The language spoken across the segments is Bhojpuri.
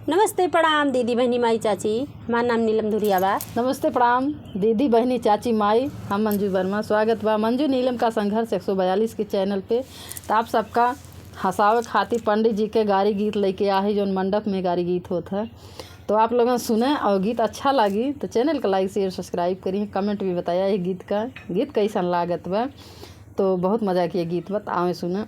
नमस्ते प्रणाम दीदी बहनी माई चाची। हमार नाम नीलम धुरिया बा। नमस्ते प्रणाम दीदी बहनी चाची माई, हम मंजू वर्मा। स्वागत बा मंजू नीलम का संघर्ष 142 के चैनल पे। तो आप सबका हंसावे खातिर पंडित जी के गारी गीत लेके आए जो मंडप में गारी गीत होता है। तो आप लोगों सुने और गीत अच्छा लगी तो चैनल का लाइक शेयर सब्सक्राइब करिए, कमेंट भी बताया ये गीत कैसन लागत बा। तो बहुत मज़ा किया गीत बा। आवे सुने।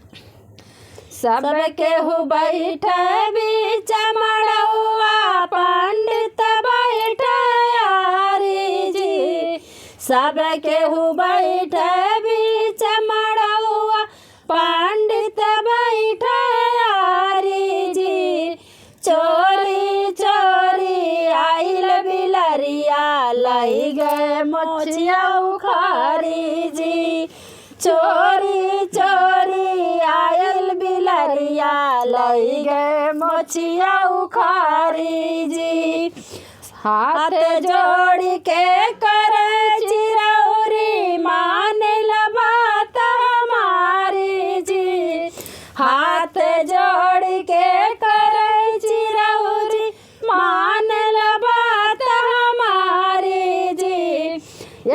सब केहू बैठे बीच मड़उआ, पंडित बैठे यारी जी। सब केहू बैठे बीच मड़उआ, पंडित बैठे यारी जी। चोरी चोरी आइल बिलरिया, लई गए मोचिया उखारी जी। चोरी चोरी आयल बिलरिया, लई गए मोचिया उखारी जी। हाथ जोड़ के करे चिरौरी, मानिल बात हमारी जी। हाथ जोड़ के करे चिरौरी, मानिल बात हमारी जी।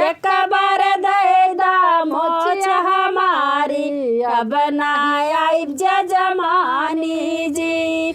एक बार दे दा मोच हमारी, अब ना आइब जजमानी जी।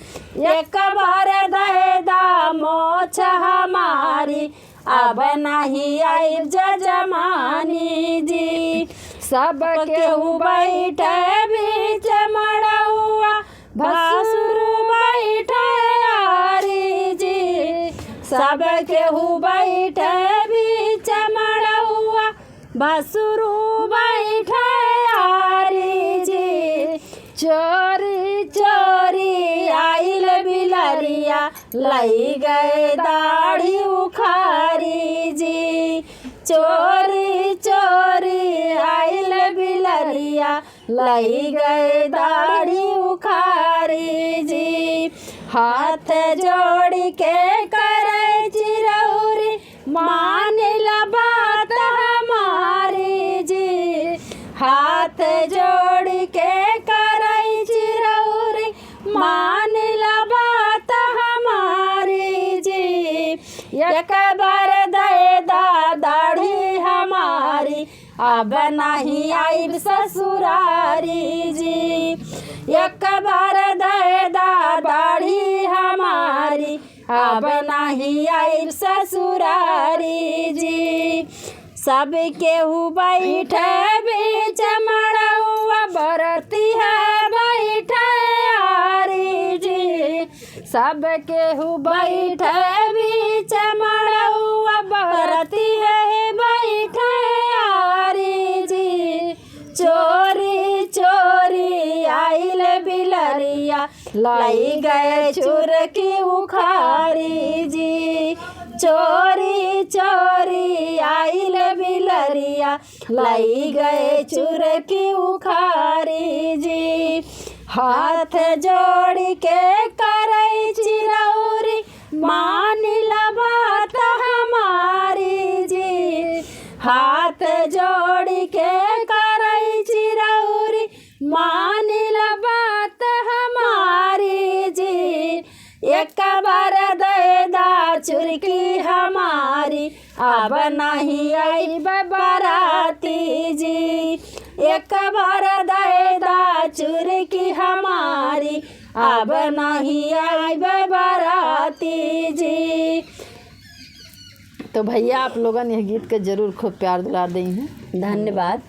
एक बार दे दा मोच हमारी, अब नहीं आइब जजमानी जी। सब केहू बैठे बीच मड़उआ, भसुरु बैठे यारी जी। सब केहू बैठे बीच मड़उआ, भसुरु बैठे यारी जी। चोरी चोरी आइल बिलरिया, लई गए दाढ़ी उखारी जी। चोरी चोरी आइल बिलरिया, लई गए दाढ़ी उखारी जी। हाथ जोड़ के करे चिरौरी, मानिल बात हमारी जी। हाथ जोड़ के करे चिरौरी, मानिल बात हमारी जी। एक बार दे दा दाढ़ी हमारी, अब नहीं आइब ससुरारी जी। एक बार दे दा दाढ़ी हमारी, अब नहीं आइब ससुरारी जी। सब केहू बैठे बीच मड़उआ, बरती है बैठे यारी जी। सब केहू बैठे बीच मड़उआ, बरती है बैठे यारी जी। चोरी चोरी आइल बिलरिया, लई गए चुरकी उखारी जी। चोरी चोरी आइल बिलरिया, लई गए चुरकी उखारी जी। हाथ जोड़ के करे चिरौरी, मानिल बात हमारी जी। हाथ जोड़ के करे चिरौरी, मानिल बात हमारी जी। एक बार दे दा चुरकी हमारी, अब नहीं आइब बाराती जी। एक बार दे दा चुरकी हमारी, अब नहीं आइब बाराती जी। तो भैया आप लोगन यह गीत के जरूर खूब प्यार दिला दें हैं। धन्यवाद।